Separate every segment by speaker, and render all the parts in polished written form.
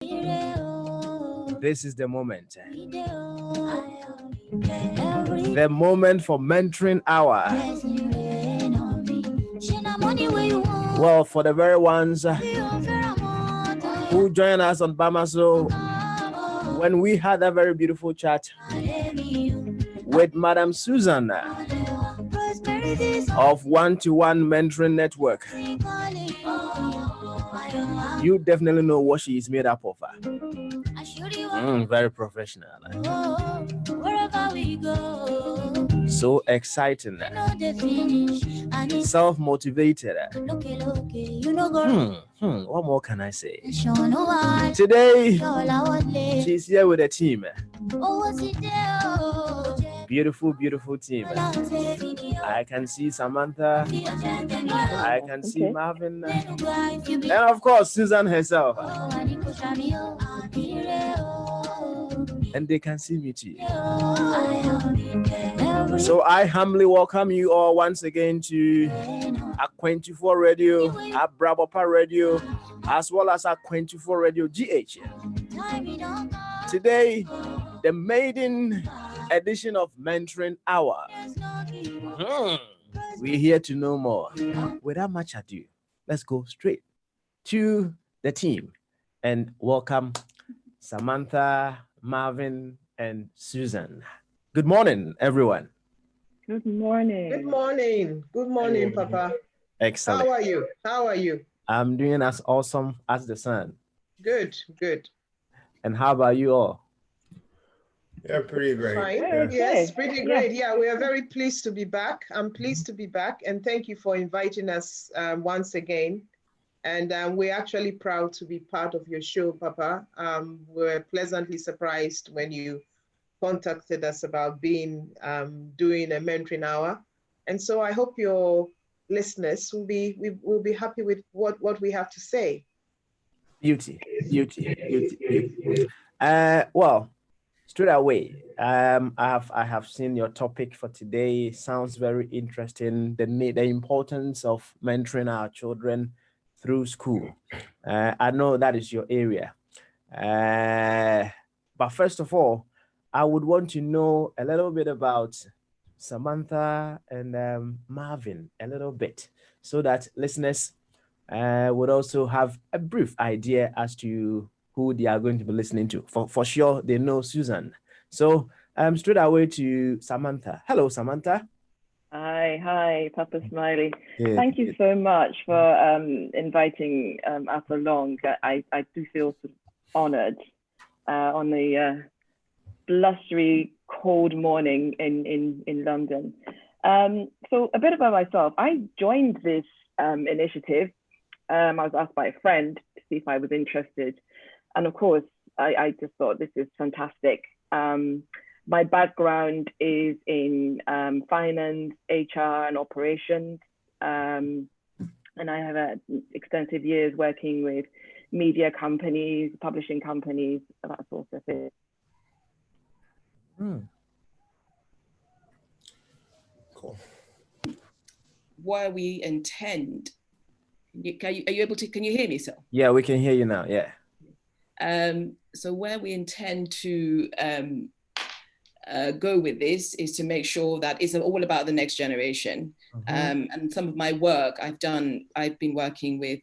Speaker 1: This is the moment. The moment for mentoring hour. Well, for the very ones who join us on Bamaso, when we had a very beautiful chat with Madam Susan of One2One Mentoring Network, you definitely know what she is made up of. Very professional. So exciting. Self-motivated. What more can I say? Today, she's here with a team. Beautiful, beautiful team. I can see Samantha. I can see Marvin. And of course, Susan herself. And they can see me too. So I humbly welcome you all once again to Akwantufuo Radio, Abrabapa Radio, as well as Akwantufuo Radio GH. Today, the maiden edition of Mentoring Hour. We're here to know more. Without much ado, let's go straight to the team and welcome Samantha, Marvin, and Susan. Good morning, everyone.
Speaker 2: Good morning.
Speaker 3: Good morning. Good morning, Papa.
Speaker 1: Excellent.
Speaker 3: How are you? How are you?
Speaker 1: I'm doing as awesome as the sun.
Speaker 3: Good, good.
Speaker 1: And how about you all?
Speaker 4: Yeah, pretty great.
Speaker 3: Fine.
Speaker 4: Yeah.
Speaker 3: Yes, pretty great. Yeah, we are very pleased to be back. I'm pleased to be back, and thank you for inviting us once again. And we're actually proud to be part of your show, Papa. We're pleasantly surprised when you contacted us about doing a mentoring hour. And so I hope your listeners will be happy with what we have to say.
Speaker 1: Beauty. Well, straight away, I have seen your topic for today. Sounds very interesting. The importance of mentoring our children through school. I know that is your area. But first of all, I would want to know a little bit about Samantha and Marvin, a little bit, so that listeners would also have a brief idea as to who they are going to be listening to. For sure, they know Susan. So straight away to Samantha. Hello, Samantha.
Speaker 2: Hi, Papa Smiley.
Speaker 1: Good.
Speaker 2: Thank you so much for inviting us along. I do feel sort of honored on the blustery, cold morning in London. So a bit about myself. I joined this initiative. I was asked by a friend to see if I was interested. And of course, I just thought this is fantastic. My background is in finance, HR, and operations. And I have had extensive years working with media companies, publishing companies, that sort of thing.
Speaker 4: Cool.
Speaker 5: Where we intend, are you able to, can you hear me, sir?
Speaker 1: Yeah, we can hear you now, yeah.
Speaker 5: So where we intend to go with this is to make sure that it's all about the next generation. And some of my work I've been working with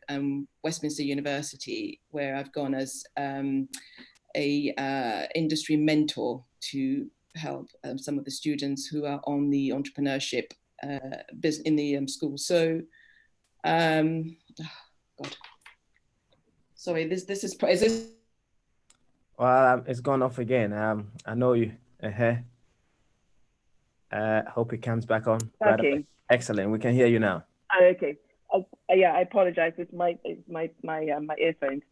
Speaker 5: Westminster University, where I've gone as a industry mentor to help some of the students who are on the entrepreneurship in the school. So, God, sorry, is this?
Speaker 1: Well, it's gone off again. I know you. Hope it comes back on.
Speaker 2: Okay.
Speaker 1: Right. Excellent. We can hear you now.
Speaker 2: Okay. Yeah, I apologize. It's my earphones.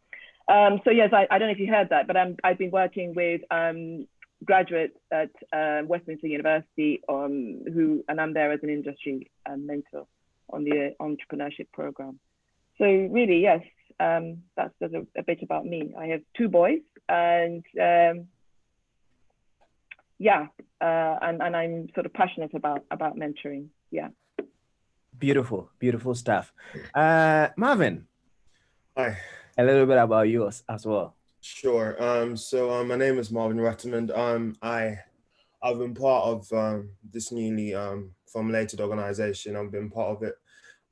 Speaker 2: So yes, I don't know if you heard that, but I've been working with graduates at Westminster University and I'm there as an industry mentor on the entrepreneurship program. So really, yes, that's just a bit about me. I have 2 boys, and and I'm sort of passionate about mentoring. Yeah.
Speaker 1: Beautiful stuff. Marvin.
Speaker 4: Hi.
Speaker 1: A little bit about you as well.
Speaker 4: Sure. My name is Marvin Rotermund. I've been part of this newly formulated organization. I've been part of it,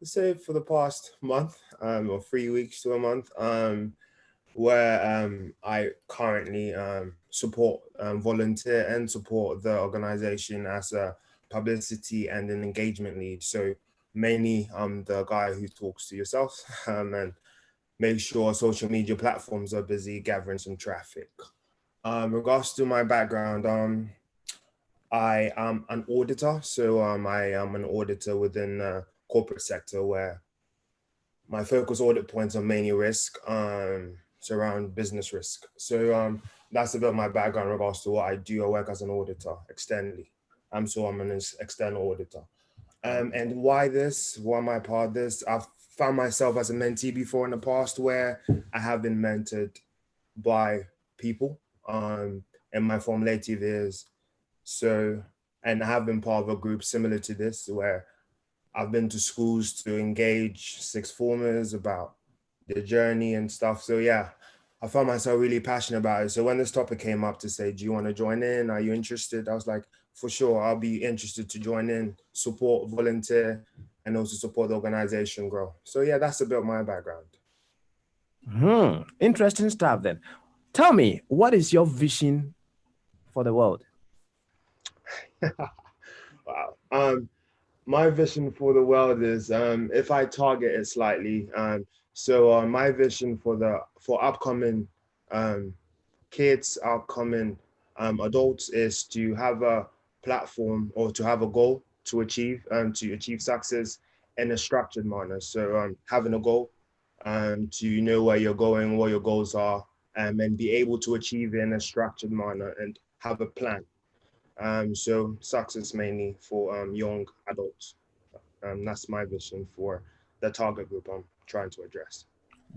Speaker 4: let's say, for the past month, or 3 weeks to a month, where I currently support, volunteer and support the organization as a publicity and an engagement lead. So mainly I'm the guy who talks to yourself and make sure social media platforms are busy gathering some traffic. Regards to my background, I am an auditor. So I am an auditor within the corporate sector where my focus audit points are mainly risk, surround business risk. So that's a bit of my background in regards to what I do. I work as an auditor externally. So I'm an external auditor. And why this? Why am I part of this? I've found myself as a mentee before in the past where I have been mentored by people in my formative years. So, and I have been part of a group similar to this where I've been to schools to engage sixth formers about their journey and stuff. So yeah, I found myself really passionate about it. So when this topic came up to say, do you want to join in? Are you interested? I was like, for sure, I'll be interested to join in, support, volunteer, and also support the organization grow. So yeah, that's a bit of my background.
Speaker 1: Interesting stuff then. Tell me, what is your vision for the world?
Speaker 4: Wow. My vision for the world is, if I target it slightly, my vision for upcoming kids, upcoming adults is to have a platform or to have a goal to achieve success in a structured manner. So having a goal to know where you're going, what your goals are, and be able to achieve it in a structured manner and have a plan. So success mainly for young adults. That's my vision for the target group I'm trying to address.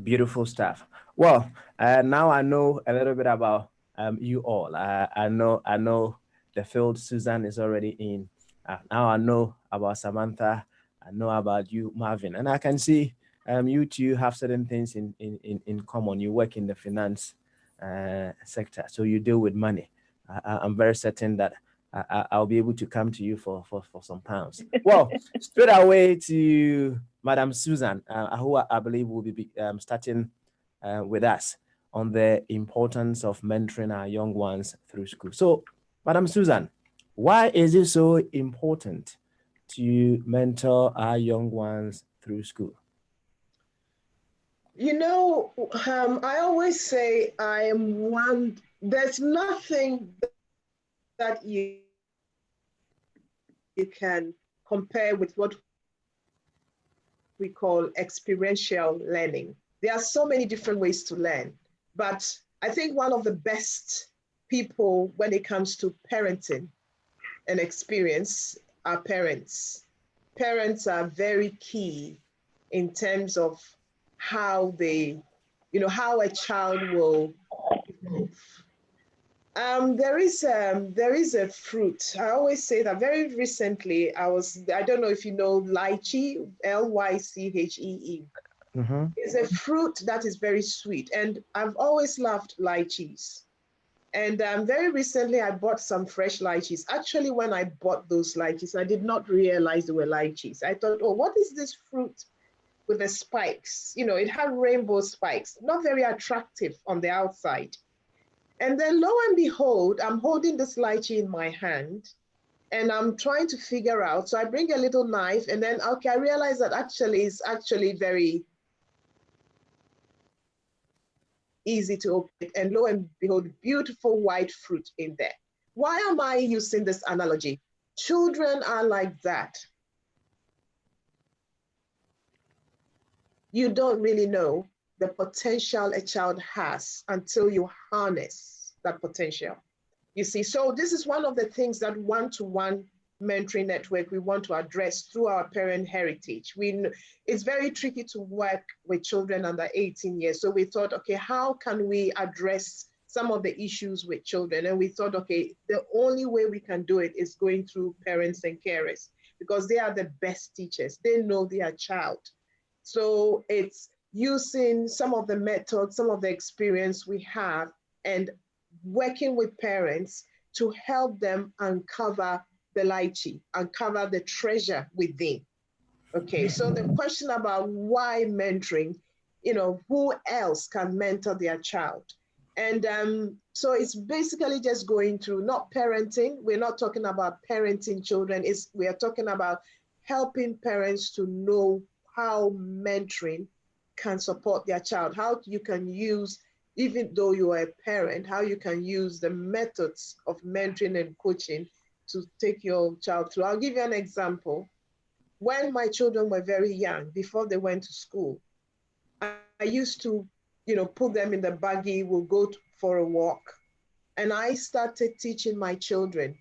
Speaker 1: Beautiful stuff. Well, now I know a little bit about you all. I know the field Susan is already in. Now I know about Samantha. I know about you, Marvin, and I can see you two have certain things in common. You work in the finance sector, so you deal with money. I'm very certain that I'll be able to come to you for some pounds. Well, straight away to Madam Susan, who I believe will be starting with us on the importance of mentoring our young ones through school. So, Madam Susan, why is it so important to mentor our young ones through school?
Speaker 3: You know, I always say I am one, there's nothing that you can compare with what we call experiential learning. There are so many different ways to learn, but I think one of the best people when it comes to parenting and experience are parents. Parents are very key in terms of how they, how a child will evolve. There is a fruit. I always say that very recently I don't know if you know lychee, Lychee.
Speaker 1: Mm-hmm.
Speaker 3: It's a fruit that is very sweet. And I've always loved lychees. And very recently I bought some fresh lychees. Actually, when I bought those lychees, I did not realize they were lychees. I thought, oh, what is this fruit with the spikes? It had rainbow spikes, not very attractive on the outside. And then lo and behold, I'm holding this lychee in my hand and I'm trying to figure out. So I bring a little knife and then, okay, I realize that it's actually very easy to open. And lo and behold, beautiful white fruit in there. Why am I using this analogy? Children are like that. You don't really know the potential a child has until you harness that potential. You see, so this is one of the things that one-to-one mentoring network we want to address through our parent heritage. It's very tricky to work with children under 18 years. So we thought, okay, how can we address some of the issues with children? And we thought, okay, the only way we can do it is going through parents and carers because they are the best teachers. They know their child. So it's using some of the methods, some of the experience we have, and working with parents to help them uncover the lychee, uncover the treasure within. Okay, so the question about why mentoring, who else can mentor their child? And so it's basically just going through, not parenting. We're not talking about parenting children. We are talking about helping parents to know how mentoring can support their child, how you can use, even though you are a parent, how you can use the methods of mentoring and coaching to take your child through. I'll give you an example. When my children were very young, before they went to school, I used to, put them in the buggy, we'll go for a walk. And I started teaching my children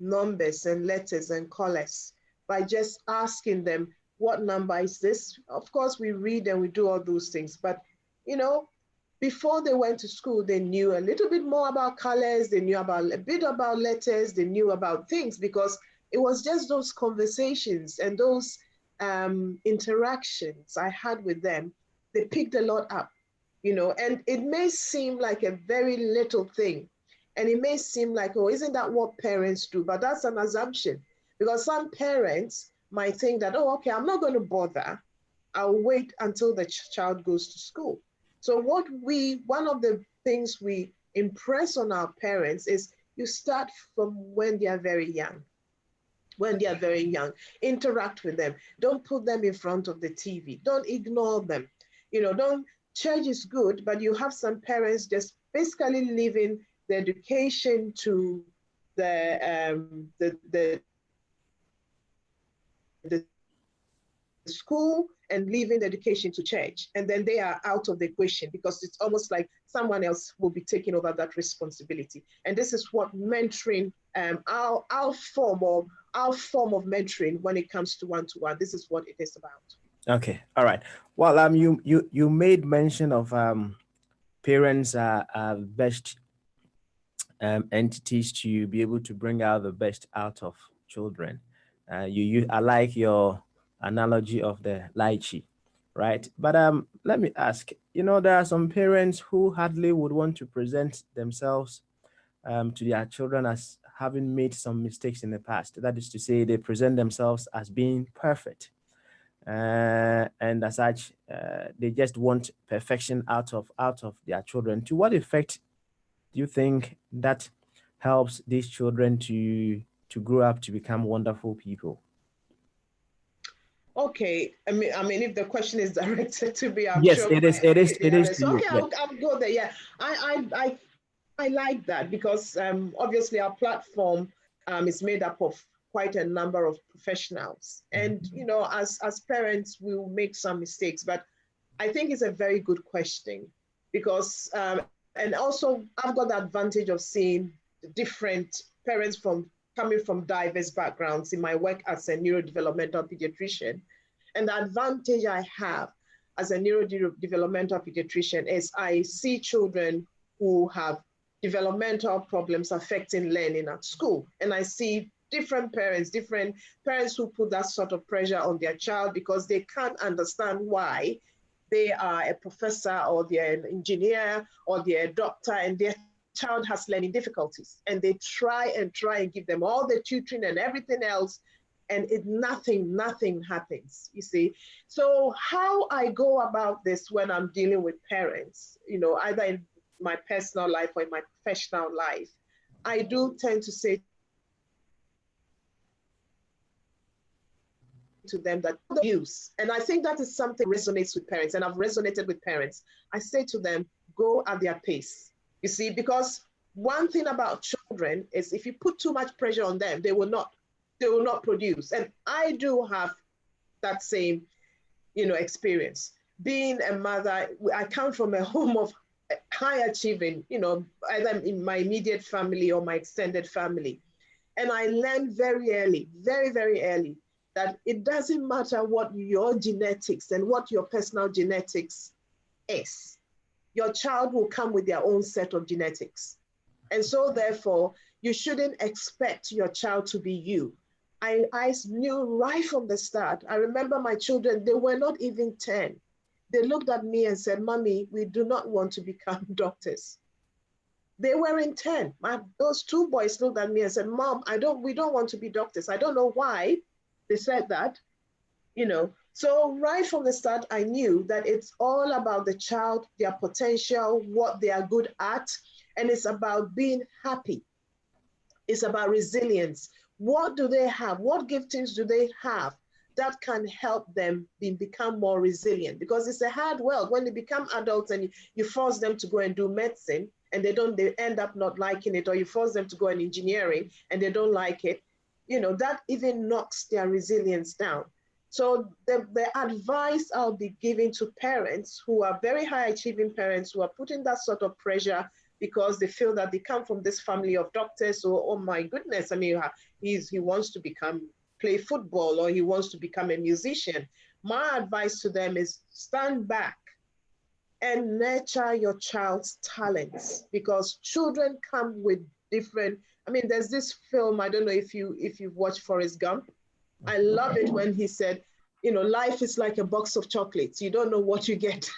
Speaker 3: numbers and letters and colors by just asking them, what number is this? Of course, we read and we do all those things, but, before they went to school, they knew a little bit more about colors, they knew about a bit about letters, they knew about things, because it was just those conversations and those interactions I had with them. They picked a lot up, and it may seem like a very little thing. And it may seem like, oh, isn't that what parents do? But that's an assumption, because some parents might think that, oh, okay, I'm not going to bother. I'll wait until the child goes to school. So one of the things we impress on our parents is you start from when they are very young. When they are very young, interact with them. Don't put them in front of the TV. Don't ignore them. Church is good, but you have some parents just basically leaving the education to the school and leaving the education to church. And then they are out of the equation, because it's almost like someone else will be taking over that responsibility. And this is what mentoring, our form of mentoring when it comes to one-to-one, this is what it is about.
Speaker 1: Okay, all right. Well, you made mention of parents are best entities to be able to bring out the best out of children. I like your analogy of the lychee, right? But let me ask, there are some parents who hardly would want to present themselves to their children as having made some mistakes in the past. That is to say, they present themselves as being perfect. And as such, they just want perfection out of their children. To what effect do you think that helps these children to grow up to become wonderful people?
Speaker 3: Okay, I mean, if the question is directed to me, I'm
Speaker 1: yes,
Speaker 3: sure
Speaker 1: it is. It is. It is.
Speaker 3: Okay, I'll go there. Yeah, I like that, because obviously our platform is made up of quite a number of professionals, and as parents, we will make some mistakes, but I think it's a very good question, because and also I've got the advantage of seeing different parents coming from diverse backgrounds in my work as a neurodevelopmental pediatrician. And the advantage I have as a neurodevelopmental pediatrician is I see children who have developmental problems affecting learning at school. And I see different parents who put that sort of pressure on their child because they can't understand why they are a professor or they're an engineer or they're a doctor and their child has learning difficulties. And they try and give them all the tutoring and everything else, and nothing happens, you see. So how I go about this when I'm dealing with parents, either in my personal life or in my professional life, I do tend to say to them that use, and I think that is something that resonates with parents, and I've resonated with parents. I say to them, go at their pace, you see, because one thing about children is if you put too much pressure on them, they will not produce. And I do have that same, experience. Being a mother, I come from a home of high achieving, either in my immediate family or my extended family. And I learned very early, very, very early, that it doesn't matter what your genetics and what your personal genetics is. Your child will come with their own set of genetics. And so therefore, you shouldn't expect your child to be you. I knew right from the start. I remember my children, they were not even 10. they looked at me and said, "Mommy, we do not want to become doctors." They were in 10. Those two boys looked at me and said, "Mom, we don't want to be doctors." I don't know why they said that, So right from the start, I knew that it's all about the child, their potential, what they are good at, and it's about being happy. It's about resilience. What do they have? What giftings do they have that can help them become more resilient? Because it's a hard world. When they become adults and you force them to go and do medicine, and they end up not liking it, or you force them to go in engineering and they don't like it, that even knocks their resilience down. So the advice I'll be giving to parents who are very high achieving parents who are putting that sort of pressure because they feel that they come from this family of doctors, or, oh my goodness, I mean, he wants to play football, or he wants to become a musician. My advice to them is stand back and nurture your child's talents, because children come with different, there's this film, I don't know if you've watched Forrest Gump. I love it when he said, life is like a box of chocolates. You don't know what you get,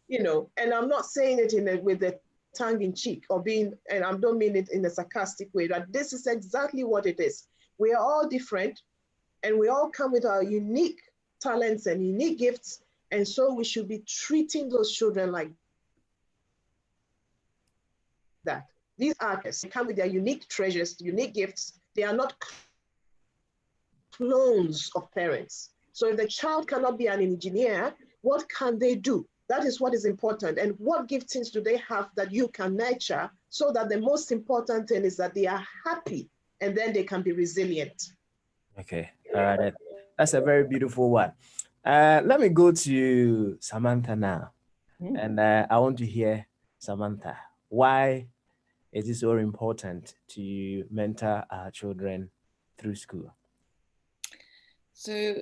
Speaker 3: and I'm not saying it with a tongue in cheek and I don't mean it in a sarcastic way, but this is exactly what it is. We are all different and we all come with our unique talents and unique gifts. And so we should be treating those children like that. These artists come with their unique treasures, unique gifts. They are not clones of parents. So if the child cannot be an engineer, what can they do? That is what is important. And what giftings do they have that you can nurture, so that the most important thing is that they are happy and then they can be resilient.
Speaker 1: Okay, that's a very beautiful one. Let me go to Samantha now. And I want to hear, Samantha, why is it so important to mentor our children through school?
Speaker 5: So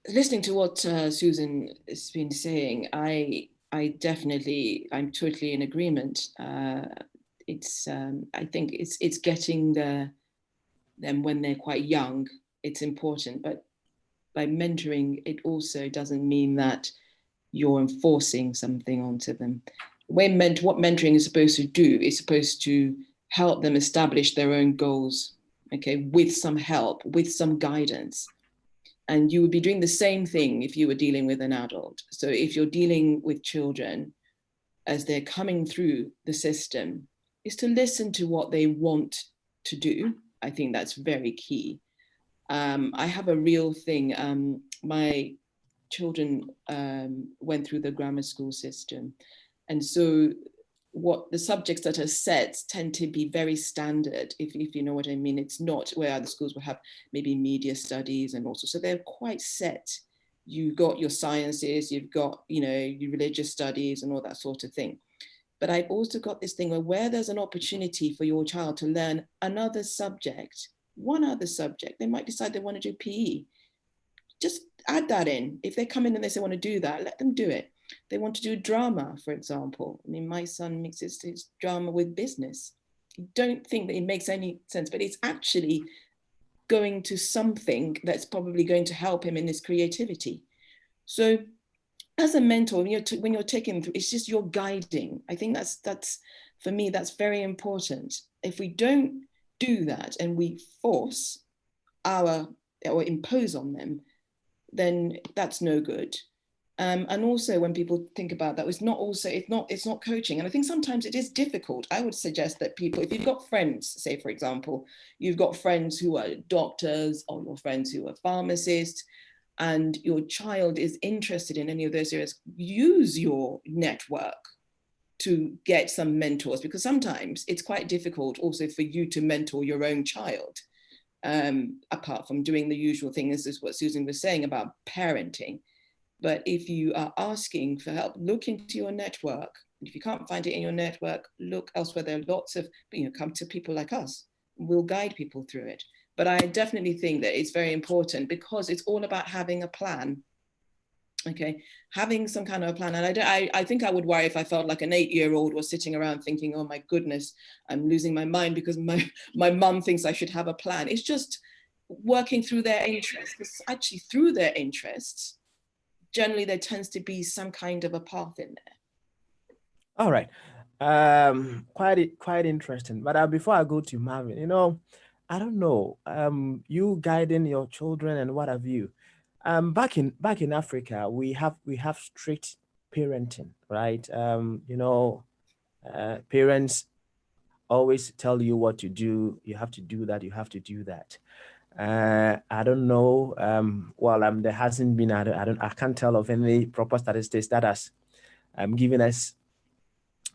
Speaker 5: listening to what Susan has been saying, I'm totally in agreement. I think it's getting them when they're quite young. It's important, but by mentoring, it also doesn't mean that you're enforcing something onto them. What mentoring is supposed to do is supposed to help them establish their own goals, okay, with some help, with some guidance. And you would be doing the same thing if you were dealing with an adult. So if you're dealing with children as they're coming through the system, is to listen to what they want to do. I think that's very key. I have a real thing. My children went through the grammar school system. And so what the subjects that are set tend to be very standard, if you know what I mean. It's not where other schools will have maybe media studies and also, so they're quite set. You've got your sciences, you've got, your religious studies and all that sort of thing. But I've also got this thing where there's an opportunity for your child to learn another subject, one other subject, they might decide they want to do PE. Just add that in. If they come in and they say want to do that, let them do it. They want to do drama, for example. I mean, my son mixes his drama with business. I don't think that it makes any sense, but it's actually going to something that's probably going to help him in his creativity. So as a mentor, when you're taking through, it's just you're guiding. I think that's for me, that's very important. If we don't do that and we force or impose on them, then that's no good. And also when people think about that, it's not coaching. And I think sometimes it is difficult. I would suggest that people, if you've got friends, say for example, you've got friends who are doctors or your friends who are pharmacists, and your child is interested in any of those areas, use your network to get some mentors, because sometimes it's quite difficult also for you to mentor your own child, apart from doing the usual thing. This is what Susan was saying about parenting. But if you are asking for help, look into your network. If you can't find it in your network, look elsewhere. There are lots of, come to people like us. We'll guide people through it. But I definitely think that it's very important, because it's all about having a plan. Okay, having some kind of a plan. And I think I would worry if I felt like an 8-year-old was sitting around thinking, oh my goodness, I'm losing my mind because my mum thinks I should have a plan. It's just working through their interests, because actually through their interests, generally there tends to be some kind of a path in there.
Speaker 1: All right. Quite interesting. But before I go to Marvin, I don't know. You guiding your children and what have you. Back in Africa, we have strict parenting, right? Parents always tell you what to do. You have to do that. You have to do that. I don't know. There hasn't been. I can't tell of any proper statistics that has given us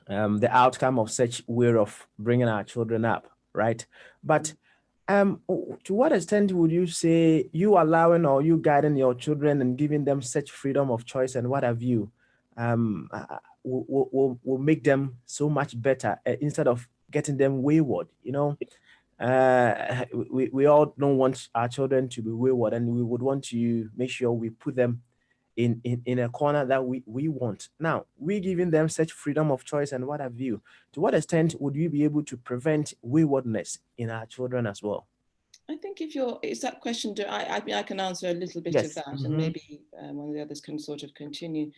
Speaker 1: the outcome of such way of bringing our children up, right? But to what extent would you say you allowing or you guiding your children and giving them such freedom of choice and what have you will make them so much better instead of getting them wayward? We all don't want our children to be wayward, and we would want to make sure we put them in a corner that we want. Now, we giving them such freedom of choice and what have you. To what extent would you be able to prevent waywardness in our children as well?
Speaker 5: I think it's that question, I can answer a little bit of that, and maybe one of the others can sort of continue.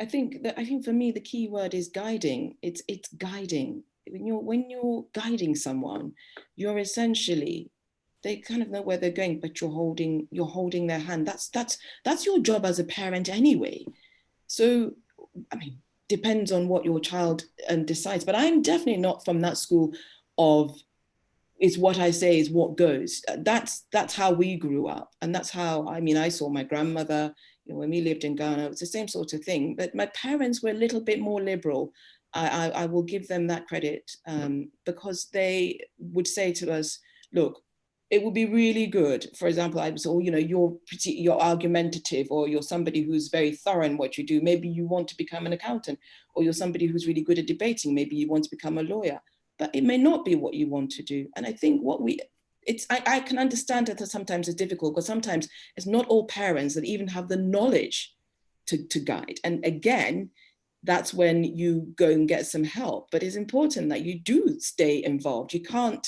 Speaker 5: I think for me, the key word is guiding. It's guiding. When you're guiding someone, you're essentially, they kind of know where they're going, but you're holding their hand. That's your job as a parent anyway. So, depends on what your child decides. But I'm definitely not from that school of it's what I say is what goes. That's how we grew up, and that's how I saw my grandmother. When we lived in Ghana, it was the same sort of thing. But my parents were a little bit more liberal. I will give them that credit because they would say to us, look, it would be really good. For example, I was, you're argumentative, or you're somebody who's very thorough in what you do. Maybe you want to become an accountant, or you're somebody who's really good at debating. Maybe you want to become a lawyer, but it may not be what you want to do. And I think I can understand that sometimes it's difficult, because sometimes it's not all parents that even have the knowledge to guide. And again, that's when you go and get some help. But it's important that you do stay involved. You can't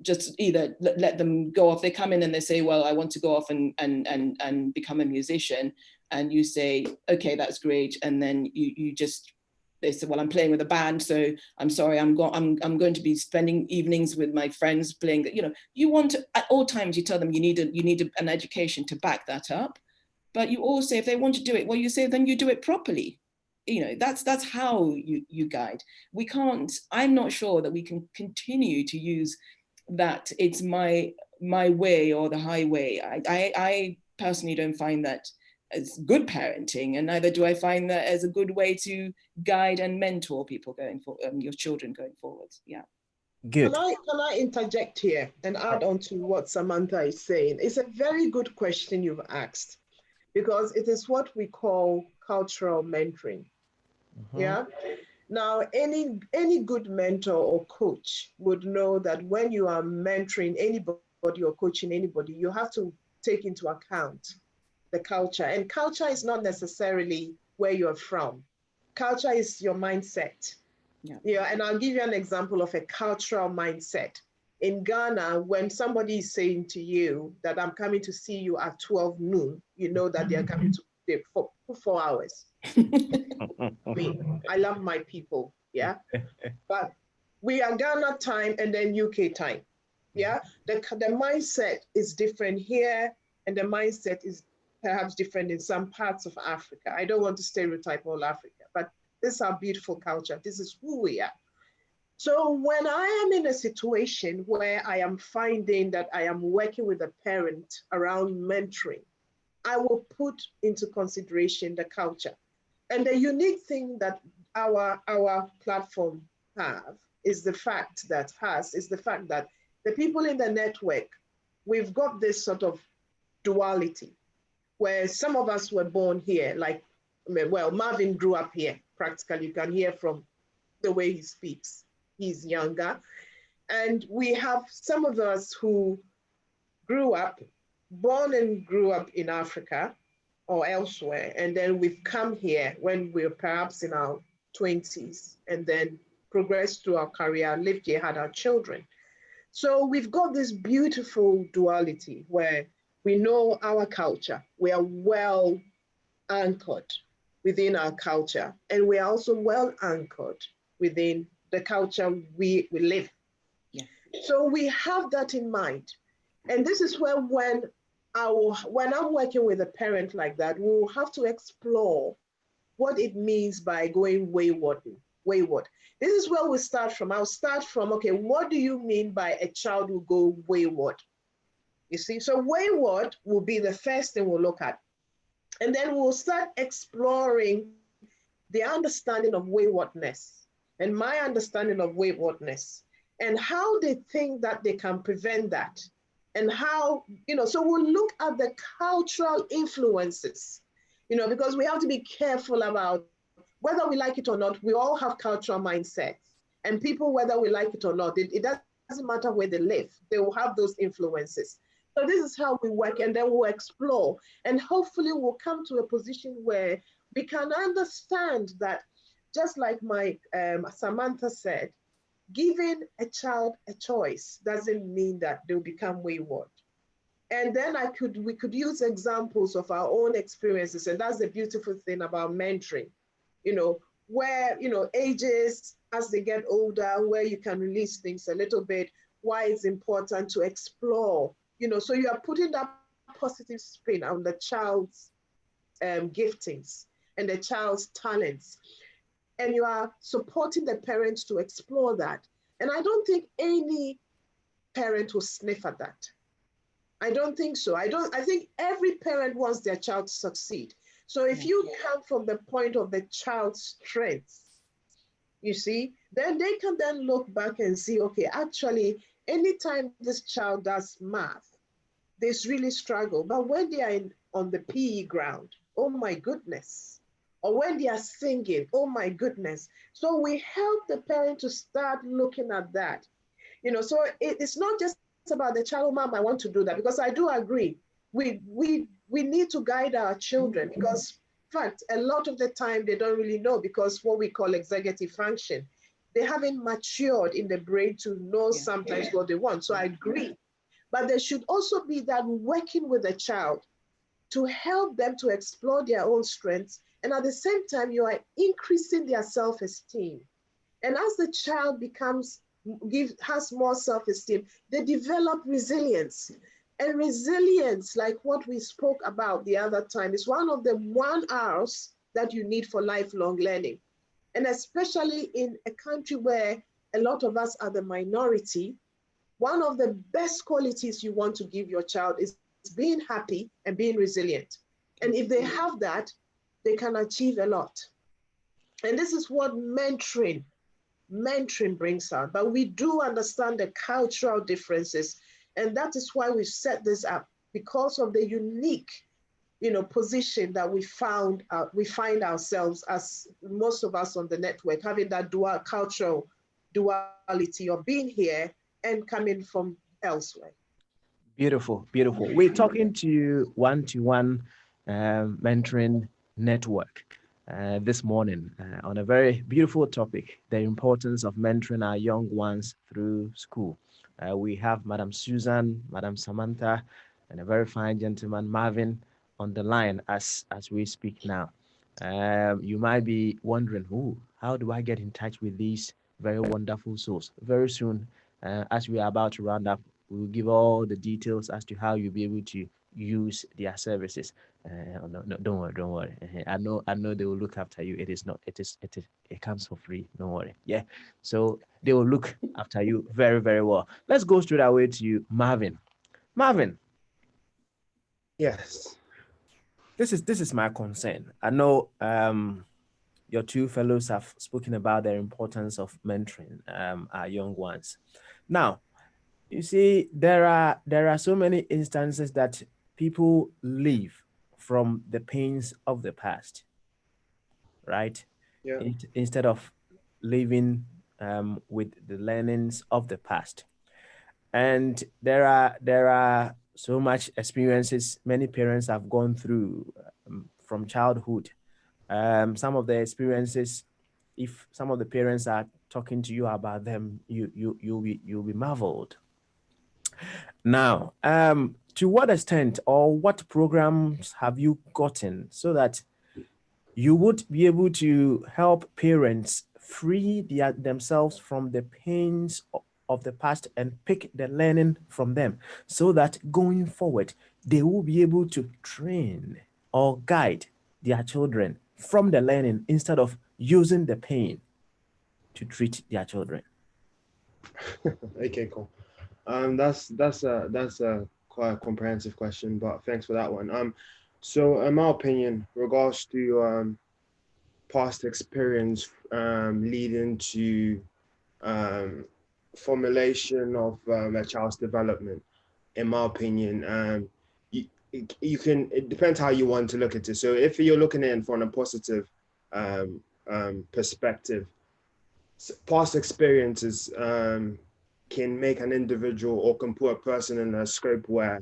Speaker 5: just either let them go off. They come in and they say, well, I want to go off and become a musician. And you say, okay, that's great. And then they say, well, I'm playing with a band, so I'm sorry, I'm going to be spending evenings with my friends playing. You want to, at all times you tell them you need an education to back that up. But you also, if they want to do it, well, you say, then you do it properly. That's how you guide. We can't, I'm not sure that we can continue to use that it's my way or the highway. I personally don't find that as good parenting, and neither do I find that as a good way to guide and mentor people going forward, your children going forward. Yeah.
Speaker 1: Good.
Speaker 3: Can I interject here and add on to what Samantha is saying? It's a very good question you've asked, because it is what we call cultural mentoring. Yeah. Now, any good mentor or coach would know that when you are mentoring anybody or coaching anybody, you have to take into account the culture. And culture is not necessarily where you're from. Culture is your mindset. Yeah. And I'll give you an example of a cultural mindset. In Ghana, when somebody is saying to you that I'm coming to see you at 12 noon, you know that they're coming to stay for 4 hours. I love my people, yeah? But we are Ghana time and then UK time, yeah? The mindset is different here, and the mindset is perhaps different in some parts of Africa. I don't want to stereotype all Africa, but this is our beautiful culture. This is who we are. So when I am in a situation where I am finding that I am working with a parent around mentoring, I will put into consideration the culture. And the unique thing that our platform is the fact that the people in the network, we've got this sort of duality where some of us were born here, Marvin grew up here, practically. You can hear from the way he speaks. He's younger. And we have some of us who born and grew up in Africa or elsewhere, and then we've come here when we're perhaps in our 20s, and then progressed through our career, lived here, had our children. So we've got this beautiful duality where we know our culture. We are well anchored within our culture, and we are also well anchored within the culture we live.
Speaker 5: Yeah.
Speaker 3: So we have that in mind. And this is where when I'm working with a parent like that, we'll have to explore what it means by going wayward. This is where we start from. I'll start from, okay, what do you mean by a child will go wayward? You see, so wayward will be the first thing we'll look at. And then we'll start exploring the understanding of waywardness and my understanding of waywardness and how they think that they can prevent that. And how, so we'll look at the cultural influences, because we have to be careful about whether we like it or not. We all have cultural mindsets, and people, whether we like it or not, it doesn't matter where they live, they will have those influences. So this is how we work, and then we'll explore, and hopefully we'll come to a position where we can understand that, just like my Samantha said, giving a child a choice doesn't mean that they'll become wayward. And then we could use examples of our own experiences, and that's the beautiful thing about mentoring, where, ages as they get older, where you can release things a little bit, why it's important to explore, so you are putting that positive spin on the child's giftings and the child's talents, and you are supporting the parents to explore that. And I don't think any parent will sniff at that. I don't think so. I think every parent wants their child to succeed. So if you come from the point of the child's strengths, you see, then they can then look back and see, okay, actually, anytime this child does math, they really struggle. But when they are on the PE ground, oh my goodness. Or when they are singing, oh my goodness. So we help the parent to start looking at that. So it's not just about the child, oh, mom, I want to do that, because I do agree. We need to guide our children, because in fact, a lot of the time they don't really know, because what we call executive function, they haven't matured in the brain to know sometimes what they want. So I agree. But there should also be that working with the child to help them to explore their own strengths. And at the same time, you are increasing their self-esteem. And as the child has more self-esteem, they develop resilience. And resilience, like what we spoke about the other time, is one of the 1 R's that you need for lifelong learning. And especially in a country where a lot of us are the minority, one of the best qualities you want to give your child is being happy and being resilient. And if they have that, they can achieve a lot. And this is what mentoring brings out. But we do understand the cultural differences. And that is why we've set this up, because of the unique, position that we find ourselves, as most of us on the network, having that cultural duality of being here and coming from elsewhere.
Speaker 1: Beautiful, beautiful. We're talking to One2One Mentoring Network this morning on a very beautiful topic, the importance of mentoring our young ones through school. We have Madam Susan, Madam Samantha, and a very fine gentleman, Marvin, on the line as we speak now. You might be wondering, how do I get in touch with these very wonderful souls? Very soon, as we are about to round up, we will give all the details as to how you'll be able to use their services. No, don't worry. I know they will look after you. It comes for free. Don't worry. Yeah. So they will look after you very, very well. Let's go straight away to you, Marvin. Marvin.
Speaker 4: Yes.
Speaker 1: This is my concern. I know your two fellows have spoken about the importance of mentoring our young ones. Now, you see, there are so many instances that people live from the pains of the past, right?
Speaker 4: Yeah.
Speaker 1: Instead of living with the learnings of the past. And there are so much experiences many parents have gone through from childhood. Some of the experiences, if some of the parents are talking to you about them, you'll be marveled. Now, to what extent or what programs have you gotten so that You would be able to help parents free themselves from the pains of the past and pick the learning from them, so that going forward, they will be able to train or guide their children from the learning instead of using the pain to treat their children.
Speaker 4: Okay, cool. That's a quite a comprehensive question, but thanks for that one. So in my opinion, regards to past experience leading to um formulation of a child's development, in my opinion, you, you can, it depends how you want to look at it. So if you're looking at it from a positive perspective, past experiences can make an individual or can put a person in a scope where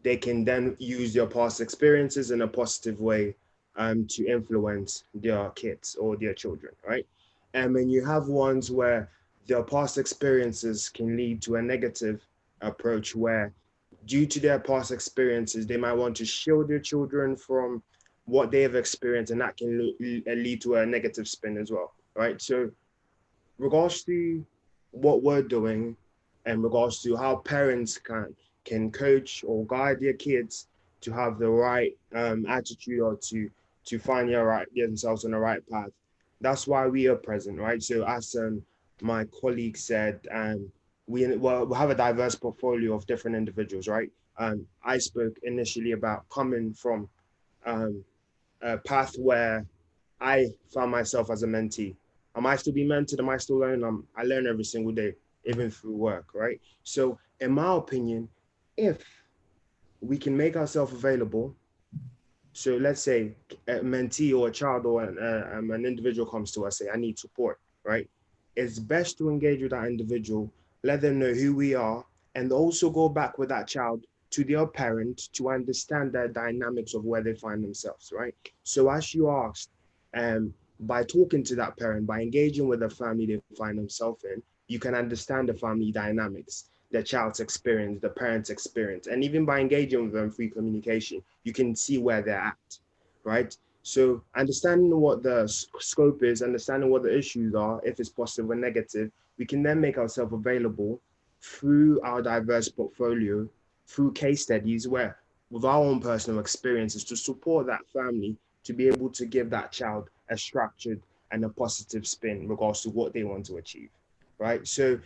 Speaker 4: they can then use their past experiences in a positive way to influence their kids or their children, right? And then you have ones where their past experiences can lead to a negative approach where, due to their past experiences, they might want to shield their children from what they have experienced, and that can lead to a negative spin as well, right? So regards to what we're doing and regards to how parents can coach or guide their kids to have the right attitude or to find themselves on the right path. That's why we are present, right? So as my colleague said, we have a diverse portfolio of different individuals, right? I spoke initially about coming from a path where I found myself as a mentee. Am I still being mentored? Am I still learning? I learn every single day, even through work, right? So in my opinion, if we can make ourselves available, so let's say a mentee or a child or an individual comes to us, say, I need support, right? It's best to engage with that individual, let them know who we are, and also go back with that child to their parent to understand the dynamics of where they find themselves, right? So as you asked, by talking to that parent, by engaging with the family they find themselves in, you can understand the family dynamics, the child's experience, the parent's experience. And even by engaging with them through communication, you can see where they're at, right? So understanding what the scope is, understanding what the issues are, if it's positive or negative, we can then make ourselves available through our diverse portfolio, through case studies where, with our own personal experiences, to support that family to be able to give that child a structured and a positive spin in regards to what they want to achieve, right? So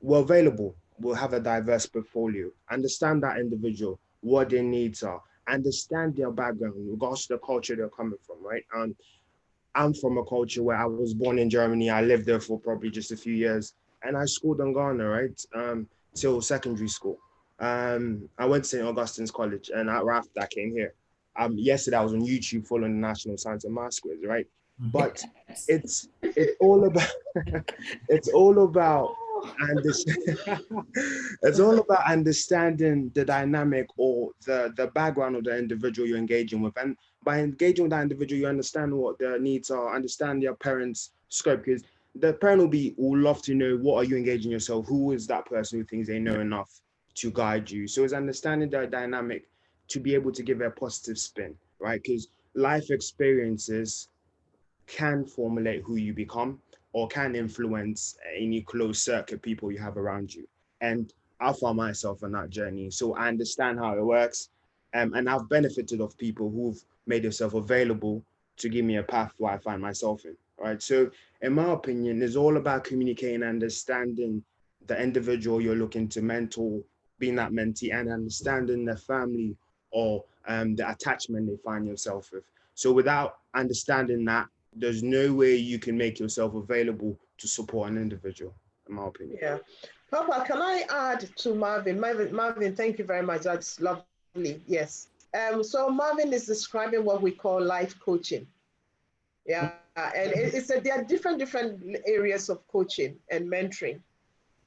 Speaker 4: we're available. We'll have a diverse portfolio. Understand that individual, what their needs are, understand their background in regards to the culture they're coming from, right? I'm from a culture where I was born in Germany. I lived there for probably just a few years, and I schooled in Ghana, right? Till secondary school. I went to St. Augustine's College, and after that, I came here. Yesterday I was on YouTube following the National Science and Maths quiz, right? But it's all about it's all about it's all about understanding the dynamic or the background of the individual you're engaging with. And by engaging with that individual, you understand what their needs are, understand their parents' scope, because the parent will love to know, what are you engaging yourself? Who is that person who thinks they know enough to guide you? So it's understanding the dynamic to be able to give it a positive spin, right? Because life experiences can formulate who you become or can influence any closed circuit people you have around you. And I found myself on that journey. So I understand how it works. And I've benefited of people who've made themselves available to give me a path where I find myself in, right? So in my opinion, it's all about communicating, understanding the individual you're looking to mentor, being that mentee, and understanding the family or the attachment they find yourself with. So without understanding that, there's no way you can make yourself available to support an individual, in my opinion.
Speaker 3: Yeah. Papa, can I add to Marvin? Marvin, thank you very much. That's lovely. Yes. So Marvin is describing what we call life coaching. Yeah. And there are different areas of coaching and mentoring.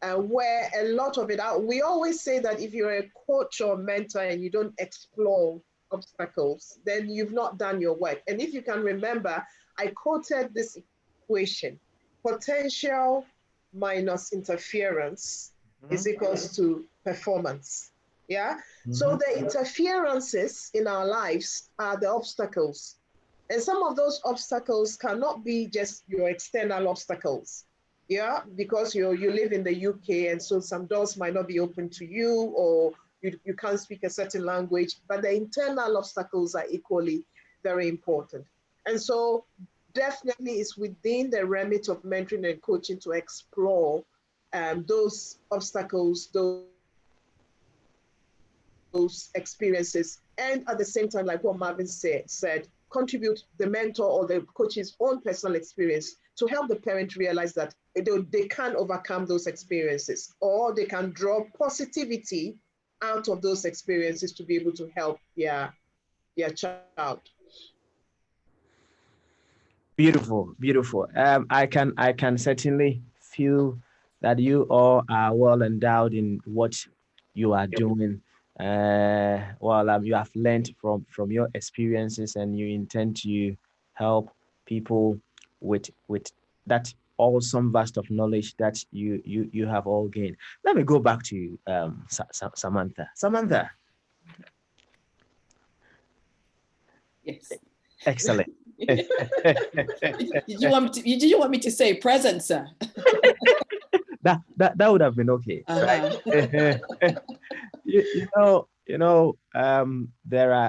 Speaker 3: Where a lot of it, we always say that if you're a coach or mentor and you don't explore obstacles, then you've not done your work. And if you can remember, I quoted this equation: potential minus interference is equals to performance. Yeah. So the interferences in our lives are the obstacles. And some of those obstacles cannot be just your external obstacles. Yeah, because you live in the UK, and so some doors might not be open to you, or you can't speak a certain language, but the internal obstacles are equally very important. And so definitely it's within the remit of mentoring and coaching to explore those obstacles, those experiences, and at the same time, like what Marvin said, contribute the mentor or the coach's own personal experience to help the parent realize that they can overcome those experiences, or they can draw positivity out of those experiences to be able to help their child.
Speaker 1: Beautiful, beautiful. I can certainly feel that you all are well endowed in what you are doing. You have learned from your experiences, and you intend to help people with that awesome vast of knowledge that you have all gained. Let me go back to Samantha. Samantha.
Speaker 5: Yes.
Speaker 1: Excellent.
Speaker 5: Did you want me to say present, sir?
Speaker 1: that would have been okay, right?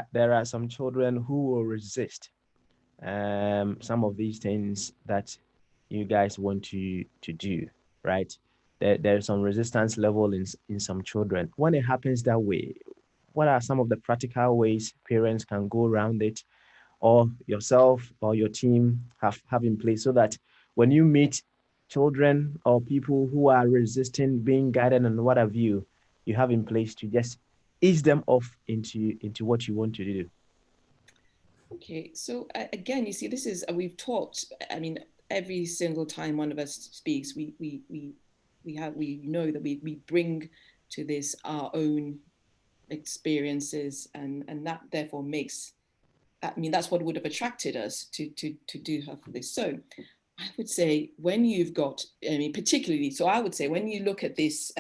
Speaker 1: There are some children who will resist some of these things that you guys want to do, right? There's some resistance level in some children. When it happens that way, what are some of the practical ways parents can go around it, or yourself or your team have in place, so that when you meet children or people who are resisting being guided and what have you, you have in place to just ease them off into what you want to do?
Speaker 5: Okay, so again, you see, this is we've talked. I mean, every single time one of us speaks, we know that we bring to this our own experiences, and that therefore makes. I mean, that's what would have attracted us to do her for this. So I would say when you've got, I mean, particularly, so I would say when you look at this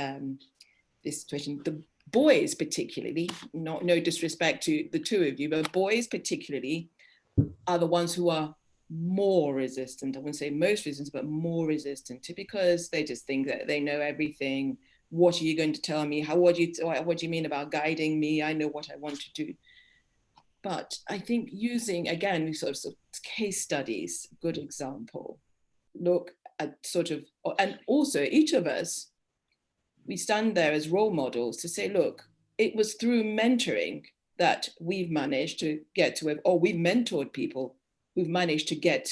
Speaker 5: this situation, the boys particularly, no disrespect to the two of you, but boys particularly are the ones who are more resistant. I wouldn't say most resistant, but more resistant to, because they just think that they know everything. What are you going to tell me? What do you mean about guiding me? I know what I want to do. But I think using, again, sort of case studies, good example, look at sort of, and also each of us, we stand there as role models to say, look, it was through mentoring that we've managed to get to it, or we've mentored people who've managed to get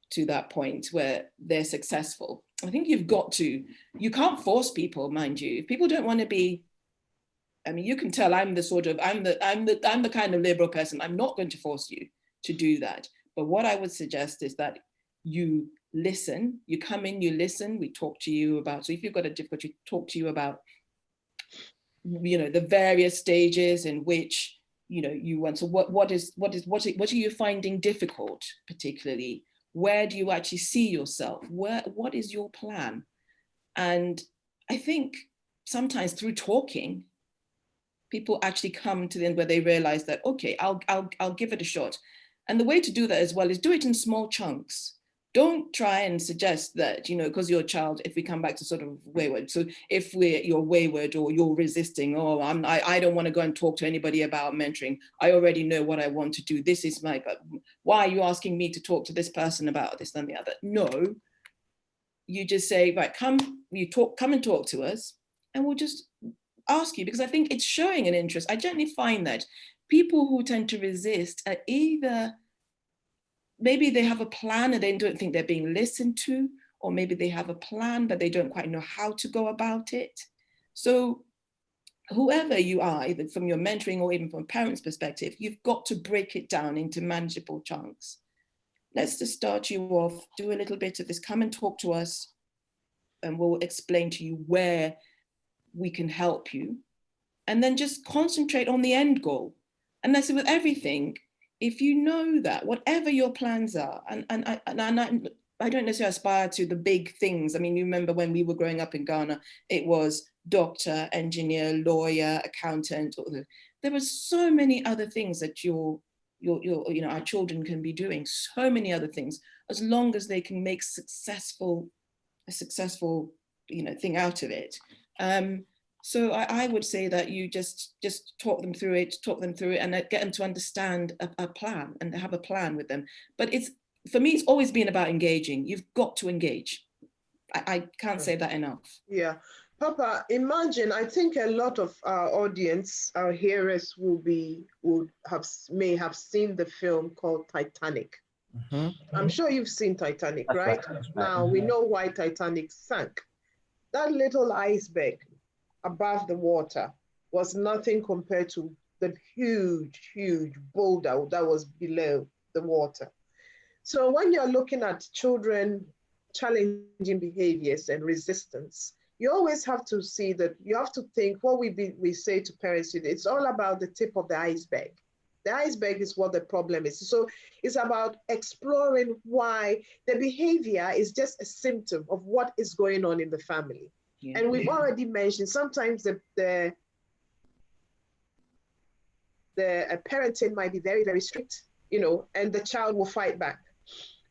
Speaker 5: to that point where they're successful. I think you can't force people, mind you. If people don't want to be, I mean, you can tell I'm the kind of liberal person. I'm not going to force you to do that. But what I would suggest is that you listen, you come in, you listen, we talk to you about, so if you've got a difficulty, talk to you about, the various stages in which, you want. So what are you finding difficult, particularly? Where do you actually see yourself? What is your plan? And I think sometimes through talking, people actually come to the end where they realize that, okay, I'll give it a shot. And the way to do that as well is do it in small chunks. Don't try and suggest that, because you're a child, if we come back to sort of wayward. So if you're wayward or you're resisting, I don't want to go and talk to anybody about mentoring. I already know what I want to do. This is why are you asking me to talk to this person about this and the other? No, you just say, right, come and talk to us, and we'll just ask you, because I think it's showing an interest. I generally find that people who tend to resist are either, maybe they have a plan and they don't think they're being listened to, or maybe they have a plan but they don't quite know how to go about it. So whoever you are, either from your mentoring or even from a parent's perspective, you've got to break it down into manageable chunks. Let's just start you off, do a little bit of this, come and talk to us, and we'll explain to you where we can help you. And then just concentrate on the end goal. And that's it with everything. If you know that, whatever your plans are, and I don't necessarily aspire to the big things. I mean, you remember when we were growing up in Ghana, it was doctor, engineer, lawyer, accountant. There were so many other things that your our children can be doing so many other things, as long as they can make a successful thing out of it. So I would say that you just talk them through it, and get them to understand a plan and have a plan with them. But for me, it's always been about engaging. You've got to engage. I can't say that enough.
Speaker 3: Yeah. Papa, imagine, I think a lot of our audience, our hearers may have seen the film called Titanic. I'm sure you've seen Titanic, right? Now, we know why Titanic sank. That little iceberg above the water was nothing compared to the huge, huge boulder that was below the water. So when you're looking at children challenging behaviors and resistance, you always have to see that you have to think what we say to parents, it's all about the tip of the iceberg. The iceberg is what the problem is. So it's about exploring why the behavior is just a symptom of what is going on in the family. Yeah. And we've already mentioned sometimes the parenting might be very, very strict, and the child will fight back.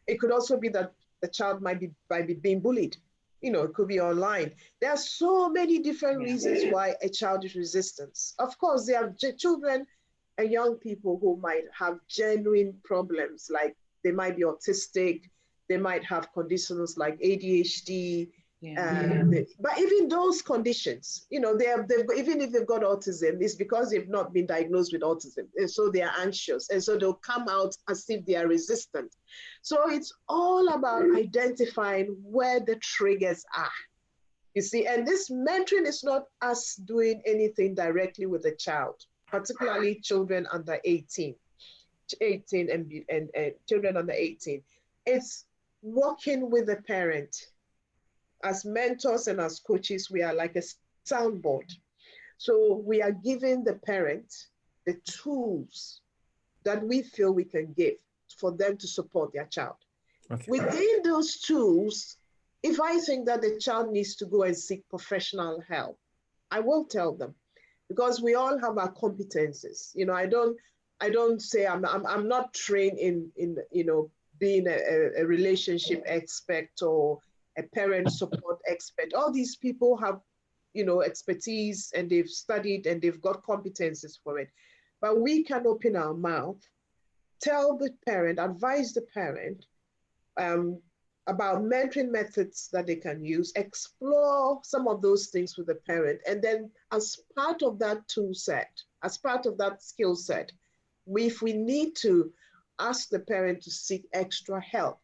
Speaker 3: It could also be that the child might be being bullied. It could be online. There are so many different reasons why a child is resistant. Of course, there are children and young people who might have genuine problems, like they might be autistic, they might have conditions like ADHD. But even those conditions, even if they've got autism, it's because they've not been diagnosed with autism, and so they are anxious, and so they'll come out as if they are resistant. So it's all about identifying where the triggers are, you see. And this mentoring is not us doing anything directly with the child, particularly children under 18 and children under 18. It's working with the parent. As mentors and as coaches, we are like a soundboard. So we are giving the parent the tools that we feel we can give for them to support their child. Okay. Within those tools, if I think that the child needs to go and seek professional help, I will tell them, because we all have our competences. I don't say I'm not trained in being a relationship expert or a parent support expert. All these people have, expertise, and they've studied and they've got competences for it. But we can open our mouth, tell the parent, advise the parent about mentoring methods that they can use, explore some of those things with the parent. And then as part of that tool set, as part of that skill set, if we need to ask the parent to seek extra help,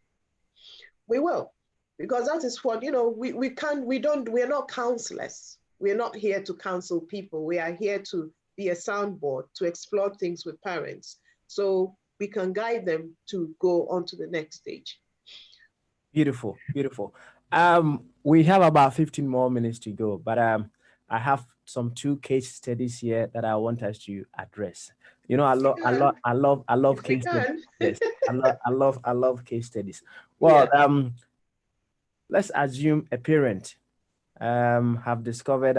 Speaker 3: we will. Because that is what, we're not counselors. We're not here to counsel people. We are here to be a soundboard, to explore things with parents, so we can guide them to go on to the next stage.
Speaker 1: Beautiful, beautiful. We have about 15 more minutes to go, but I have some 2 case studies here that I want us to address. I love case studies. Yes, I love case studies. Well, let's assume a parent has discovered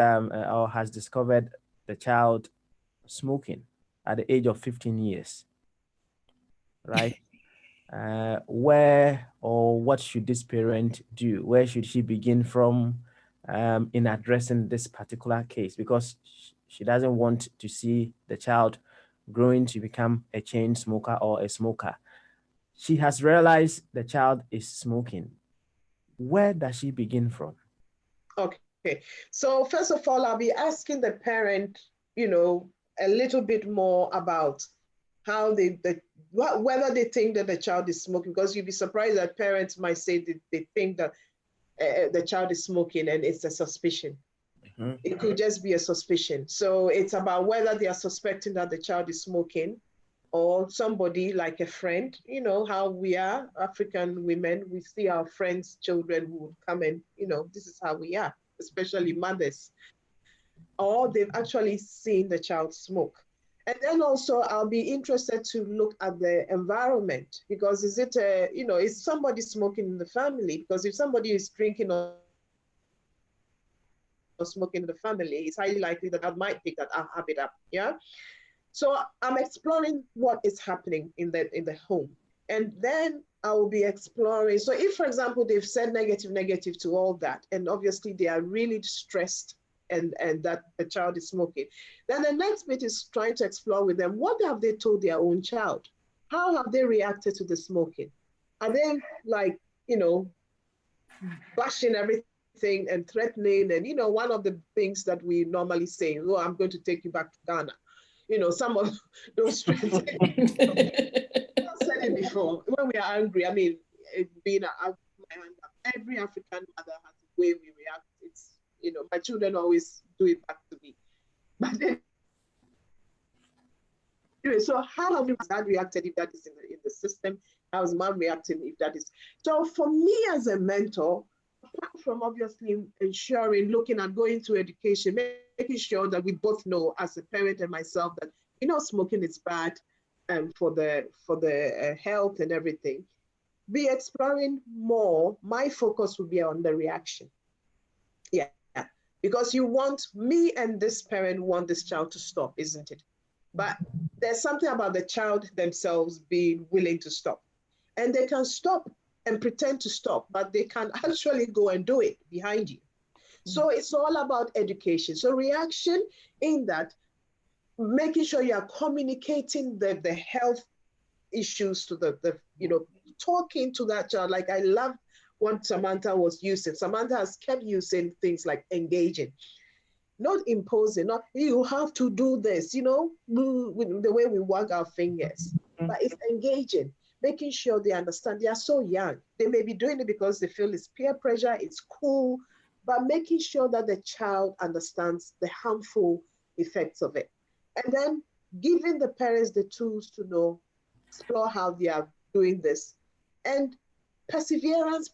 Speaker 1: the child smoking at the age of 15 years, right? Where or what should this parent do? Where should she begin from in addressing this particular case? Because she doesn't want to see the child growing to become a chain smoker or a smoker. She has realized the child is smoking. Where does she begin from?
Speaker 3: Okay. So first of all, I'll be asking the parent, a little bit more about how whether they think that the child is smoking, because you'd be surprised that parents might say that they think that the child is smoking and it's a suspicion. Mm-hmm. It could just be a suspicion. So it's about whether they are suspecting that the child is smoking, or somebody like a friend. How we are African women, we see our friends' children who would come and, this is how we are, especially mothers. Or they've actually seen the child smoke. And then also I'll be interested to look at the environment, because is somebody smoking in the family? Because if somebody is drinking or smoking in the family, it's highly likely that I might pick that habit up. Yeah. So I'm exploring what is happening in the home. And then I will be exploring. So if, for example, they've said negative to all that, and obviously they are really stressed and that the child is smoking, then the next bit is trying to explore with them, what have they told their own child? How have they reacted to the smoking? Are they like, bashing everything and threatening? And, one of the things that we normally say, oh, I'm going to take you back to Ghana. Some of those threats. I've said it before. When we are angry, I mean, every African mother has a way we react. It's, my children always do it back to me. But then, anyway, so how have dad reacted if that is in the system? How is mom reacting if that is? So for me as a mentor, apart from obviously ensuring, looking at going to education, making sure that we both know as a parent and myself that, smoking is bad for the health and everything. Be exploring more. My focus will be on the reaction. Yeah, because me and this parent want this child to stop, isn't it? But there's something about the child themselves being willing to stop. And they can stop and pretend to stop, but they can actually go and do it behind you. So it's all about education. So reaction in that, making sure you are communicating the health issues to the talking to that child. Like I love what Samantha was using. Samantha has kept using things like engaging, not imposing, not you have to do this, the way we wag our fingers, but it's engaging, making sure they understand. They are so young. They may be doing it because they feel it's peer pressure, it's cool, but making sure that the child understands the harmful effects of it. And then giving the parents the tools to explore how they are doing this. And perseverance.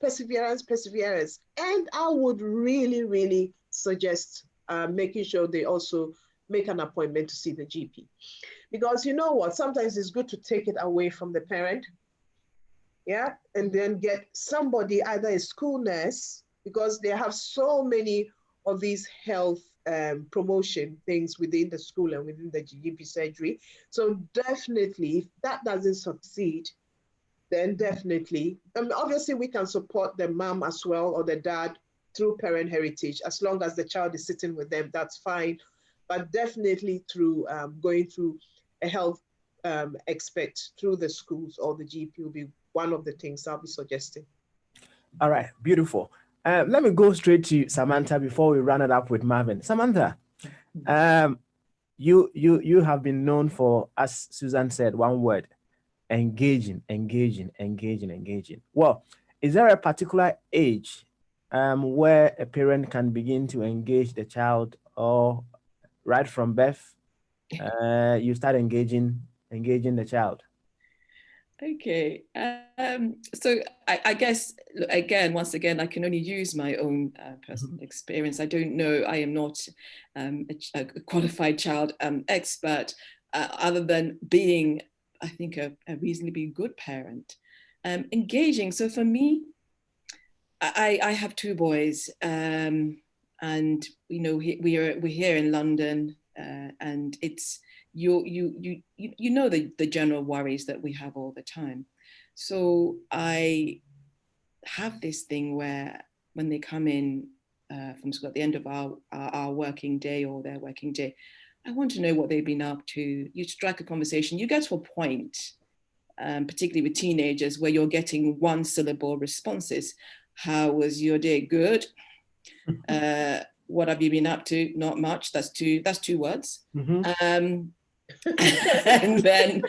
Speaker 3: And I would really, really suggest making sure they also make an appointment to see the GP. Because you know what, sometimes it's good to take it away from the parent, and then get somebody, either a school nurse, because they have so many of these health promotion things within the school and within the GP surgery. So definitely, if that doesn't succeed, then definitely, obviously we can support the mom as well or the dad through parent heritage, as long as the child is sitting with them, that's fine. But definitely through going through a health expert through the schools or the GP will be one of the things I'll be suggesting.
Speaker 1: All right, beautiful. Let me go straight to Samantha before we run it up with Marvin. Samantha, you have been known for, as Susan said, one word, engaging. Well, is there a particular age where a parent can begin to engage the child, or right from birth, you start engaging the child?
Speaker 5: Okay, so I guess, again, once again, I can only use my own personal experience. I don't know, I am not a qualified child expert, other than being, I think, a reasonably good parent. Engaging, so for me, I have two boys, and we're here in London, and it's the general worries that we have all the time. So I have this thing where when they come in from school at the end of our working day or their working day, I want to know what they've been up to. You strike a conversation, you get to a point, particularly with teenagers, where you're getting one syllable responses. How was your day? Good. What have you been up to? Not much. That's two words. And then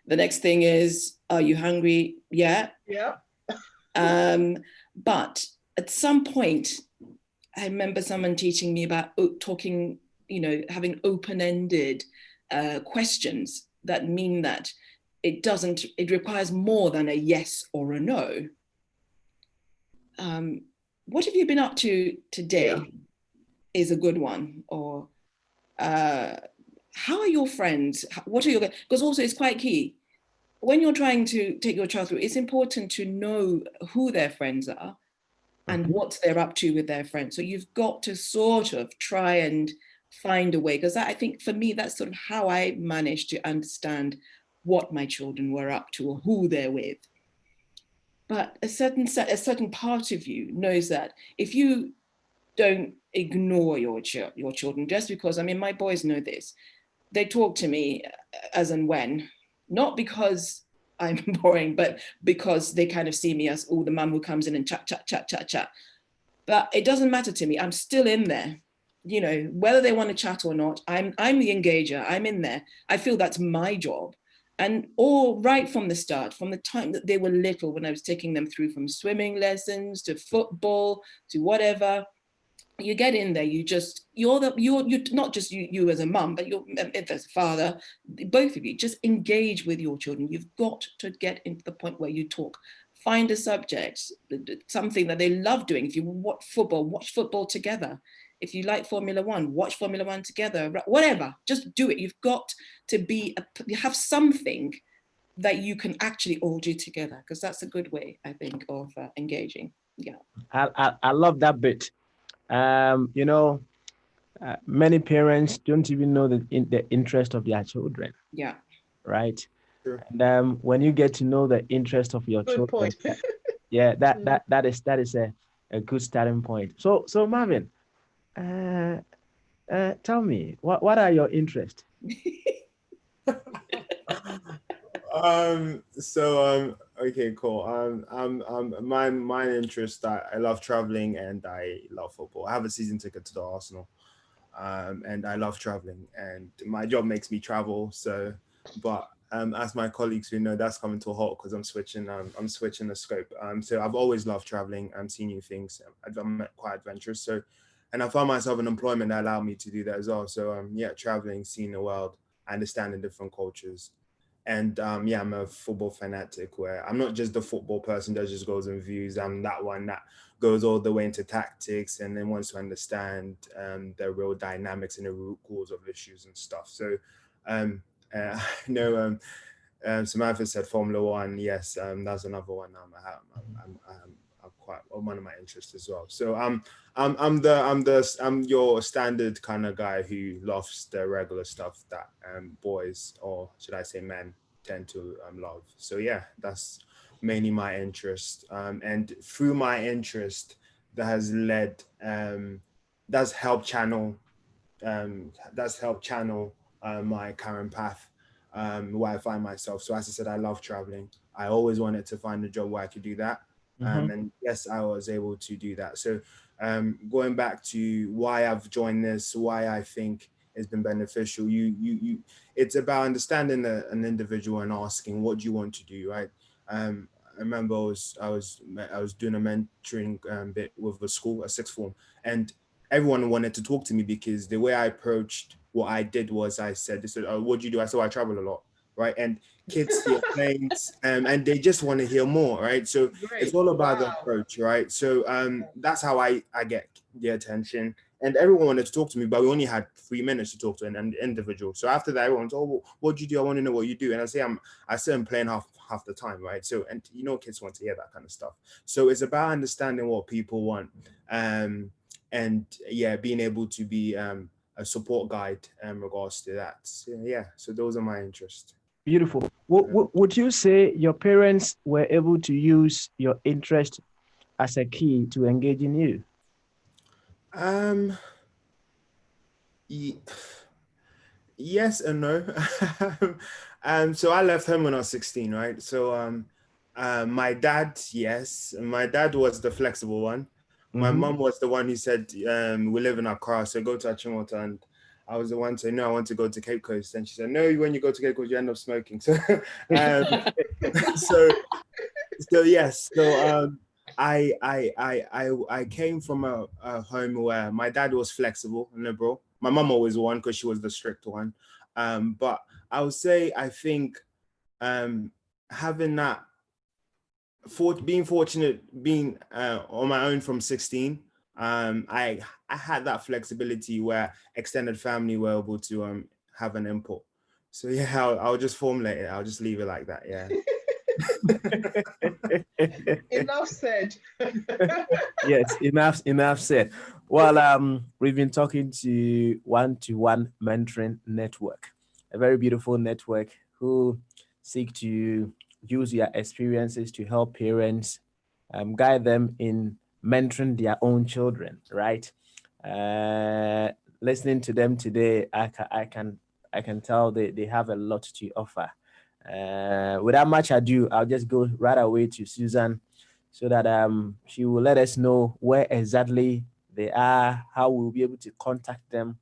Speaker 5: the next thing is, are you hungry? Yeah. But at some point, I remember someone teaching me about talking, having open-ended questions that mean that it requires more than a yes or a no. What have you been up to today is a good one. Or how are your friends? What are your, because also it's quite key. When you're trying to take your child through, it's important to know who their friends are and what they're up to with their friends. So you've got to sort of try and find a way, because I think for me, that's sort of how I managed to understand what my children were up to or who they're with. But a certain part of you knows that if you don't ignore your children, just because, I mean, my boys know this, they talk to me as and when, not because I'm boring, but because they kind of see me as, the mum who comes in and chat. But it doesn't matter to me. I'm still in there, whether they want to chat or not. I'm the engager. I'm in there. I feel that's my job. And all right from the start, from the time that they were little, when I was taking them through from swimming lessons to football to whatever, you get in there, you're not just you as a mum, but you're as a father, both of you just engage with your children. You've got to get into the point where you talk. Find a subject, something that they love doing. If you watch football together. If you like Formula One, watch Formula One together, whatever, just do it. You've got to you have something that you can actually all do together, because that's a good way, I think, of engaging. Yeah.
Speaker 1: I love that bit. Many parents don't even know the interest of their children.
Speaker 5: Yeah.
Speaker 1: Right.
Speaker 4: Sure.
Speaker 1: And when you get to know the interest of your
Speaker 3: Good
Speaker 1: children,
Speaker 3: point.
Speaker 1: yeah, that is a good starting point. So Marvin, tell me, what are your interests?
Speaker 4: Okay, cool. My interest, I love traveling and I love football. I have a season ticket to the Arsenal, and I love traveling, and my job makes me travel. So, but as my colleagues who know, that's coming to a halt because I'm switching the scope. So I've always loved traveling. I'm seeing new things. I'm quite adventurous. So, and I found myself in employment that allowed me to do that as well. So traveling, seeing the world, understanding different cultures. And I'm a football fanatic, where I'm not just the football person that just goes and views. I'm that one that goes all the way into tactics and then wants to understand the real dynamics and the root cause of issues and stuff. So Samantha said Formula One. Yes, that's another one. I'm quite one of my interests as well. So I'm your standard kind of guy who loves the regular stuff that boys, or should I say men, tend to love. So yeah, that's mainly my interest. And through my interest, that has led that's helped channel my current path, where I find myself. So as I said, I love traveling. I always wanted to find a job where I could do that. And yes, I was able to do that. So going back to why I've joined this, why I think it's been beneficial, it's about understanding an individual and asking, what do you want to do, right? I remember I was doing a mentoring bit with a school, a sixth form, and everyone wanted to talk to me because the way I approached what I did was I said, oh, what do you do? I said, I travel a lot, right? And kids hear things and they just want to hear more, right? So
Speaker 3: Great.
Speaker 4: it's all about the approach, right? So that's how I get the attention. And everyone wanted to talk to me, but we only had 3 minutes to talk to an individual. So after that, everyone's, oh, well, what do you do? I want to know what you do. And I say I'm playing half the time, right? So, and kids want to hear that kind of stuff. So it's about understanding what people want. And yeah, being able to be a support guide in regards to that. So those are my interests.
Speaker 1: Beautiful. Would you say your parents were able to use your interest as a key to engage in you?
Speaker 4: Yes and no. So I left home when I was 16, right? So my dad, yes, my dad was the flexible one. My mom was the one who said, we live in Accra, so go to Achimota. And I was the one to say, no, I want to go to Cape Coast. And she said, no, when you go to Cape Coast, you end up smoking. So, so yes. So I came from a home where my dad was flexible and liberal. My mom always won because she was the strict one. But I would say, I think having that, being fortunate, being on my own from 16, I had that flexibility where extended family were able to have an input. So yeah, I'll just formulate it. I'll just leave it like that. Yeah.
Speaker 3: Enough said.
Speaker 1: Yes, enough said. Well, we've been talking to One2One Mentoring Network, a very beautiful network who seek to use their experiences to help parents, guide them in mentoring their own children, right? Listening to them today, I can tell they have a lot to offer. Without much ado, I'll just go right away to Susan so that she will let us know where exactly they are, how we'll be able to contact them,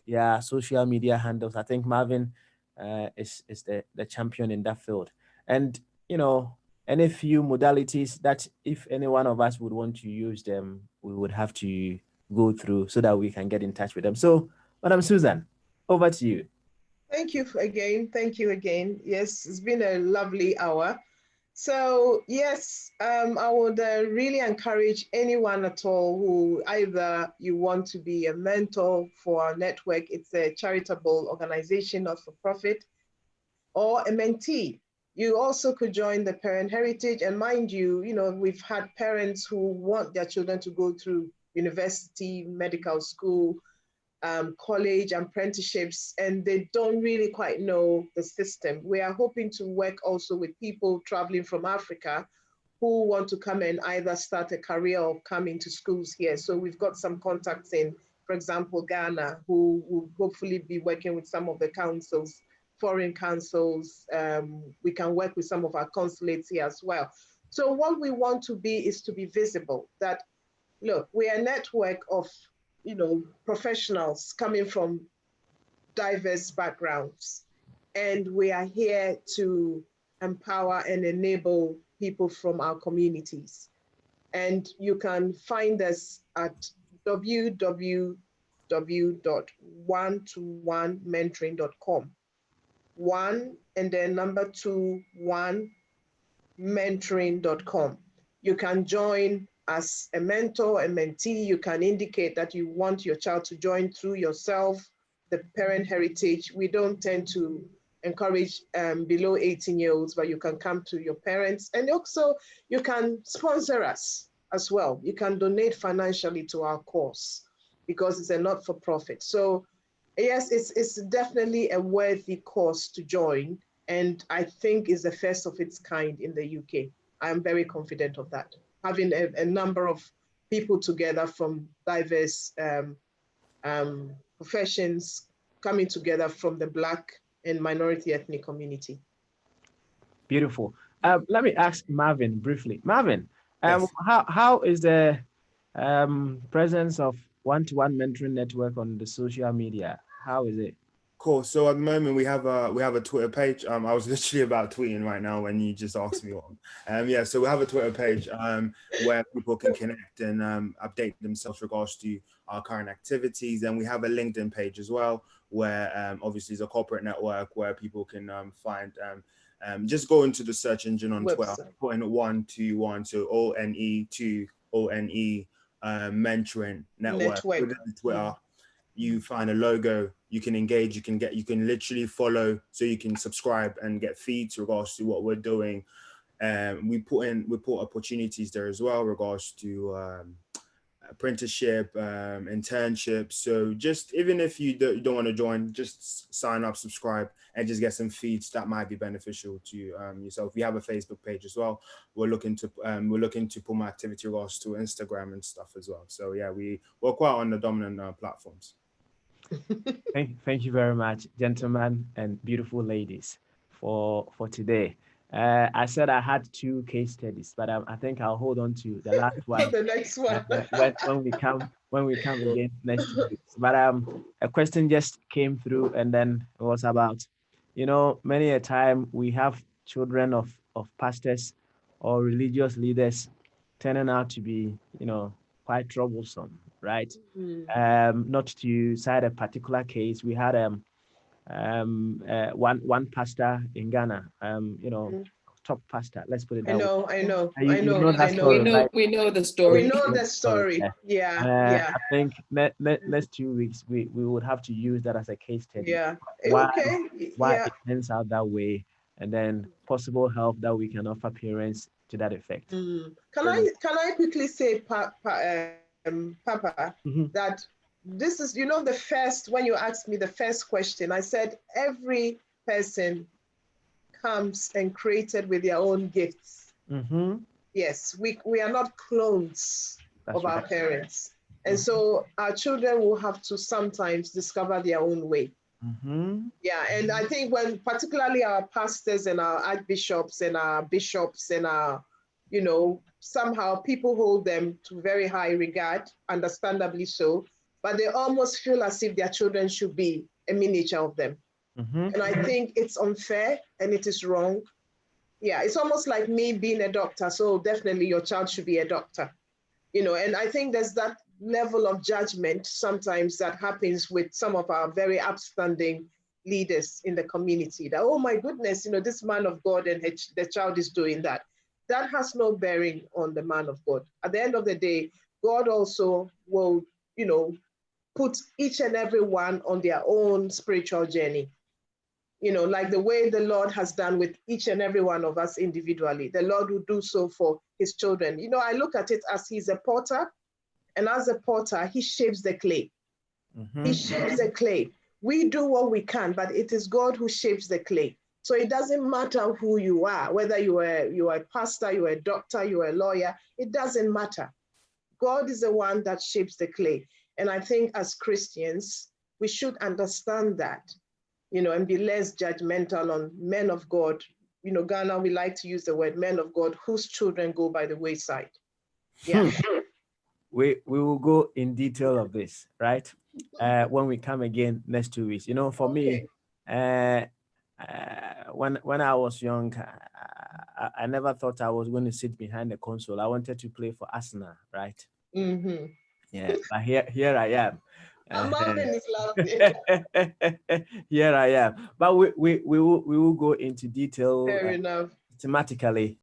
Speaker 1: yeah, social media handles. I think Marvin is the champion in that field. And, you know, any few modalities that if any one of us would want to use them, we would have to go through so that we can get in touch with them. So, Madam Susan, over to you.
Speaker 3: Thank you again. Thank you again. Yes, it's been a lovely hour. So yes, I would really encourage anyone at all who either you want to be a mentor for our network, it's a charitable organization, not for profit, or a mentee. You also could join the Parent Heritage. And mind you, we've had parents who want their children to go through university, medical school, college, apprenticeships, and they don't really quite know the system. We are hoping to work also with people traveling from Africa who want to come and either start a career or come into schools here. So we've got some contacts in, for example, Ghana, who will hopefully be working with some of the councils, foreign councils. We can work with some of our consulates here as well. So what we want to be is to be visible, that, look, we are a network of professionals coming from diverse backgrounds. And we are here to empower and enable people from our communities. And you can find us at www.one2onementoring.com. 1 and then number 2, 1 mentoring.com. You can join as a mentor, a mentee. You can indicate that you want your child to join through yourself, the Parent Heritage. We don't tend to encourage below 18-year-olds, but you can come to your parents. And also, you can sponsor us as well. You can donate financially to our cause because it's a not-for-profit. So yes, it's definitely a worthy cause to join. And I think it's the first of its kind in the UK. I'm very confident of that. Having a number of people together from diverse professions coming together from the Black and minority ethnic community.
Speaker 1: Beautiful. Let me ask Marvin briefly. Marvin,
Speaker 4: Yes.
Speaker 1: how is the presence of One2One Mentoring Network on the social media? How is it?
Speaker 4: Cool. So at the moment we have a Twitter page. I was literally about tweeting right now when you just asked me one. Yeah, so we have a Twitter page where people can connect and update themselves regards to our current activities. And we have a LinkedIn page as well, where obviously it's a corporate network where people can find just go into the search engine on Twitter, put in One2One, so ONE2ONE mentoring network. Within Twitter. You find a logo, you can engage, you can literally follow, so you can subscribe and get feeds regards to what we're doing. We put opportunities there as well regards to apprenticeship, internships. So just even if you don't want to join, just sign up, subscribe, and just get some feeds that might be beneficial to yourself. We have a Facebook page as well. We're looking to put more activity regards to Instagram and stuff as well. So yeah, we're quite on the dominant platforms.
Speaker 1: Thank you very much, gentlemen and beautiful ladies, for today. I said I had 2 case studies, but I think I'll hold on to the last one.
Speaker 3: The next one.
Speaker 1: when we come again next week. But a question just came through, and then it was about, many a time we have children of pastors or religious leaders turning out to be, quite troublesome, right? Not to cite a particular case, we had one pastor in Ghana, top pastor, let's put it that way.
Speaker 3: I know.
Speaker 1: You know that story, right?
Speaker 5: We know the story.
Speaker 3: We know the story. Yeah.
Speaker 1: I think next 2 weeks we would have to use that as a case study.
Speaker 3: Yeah.
Speaker 1: Why it turns out that way, and then possible help that we can offer parents to that effect.
Speaker 3: Can I quickly say, Papa, that this is, the first, when you asked me the first question, I said every person comes and created with their own gifts. Yes, we are not clones of our parents. And so our children will have to sometimes discover their own way. Yeah, and I think when particularly our pastors and our archbishops and our bishops and our, somehow people hold them to very high regard, understandably so, but they almost feel as if their children should be a miniature of them. And I think it's unfair and it is wrong. Yeah, it's almost like me being a doctor. So definitely your child should be a doctor, and I think there's that level of judgment sometimes that happens with some of our very upstanding leaders in the community that, oh my goodness, this man of God and the child is doing that. That has no bearing on the man of God. At the end of the day, God also will, put each and every one on their own spiritual journey. Like the way the Lord has done with each and every one of us individually, the Lord will do so for his children. I look at it as he's a potter, and as a potter, he shapes the clay. He shapes the clay. We do what we can, but it is God who shapes the clay. So it doesn't matter who you are, whether you are a pastor, you are a doctor, you are a lawyer, it doesn't matter. God is the one that shapes the clay. And I think as Christians, we should understand that, and be less judgmental on men of God. Ghana, we like to use the word men of God whose children go by the wayside. Yeah.
Speaker 1: We will go in detail of this, right? When we come again next 2 weeks. For me, when I was young, I never thought I was going to sit behind the console. I wanted to play for Arsenal, right? Yeah, but here I am.
Speaker 3: Marvin is laughing.
Speaker 1: Here I am. But we will go into detail.
Speaker 3: Fair enough.
Speaker 1: Thematically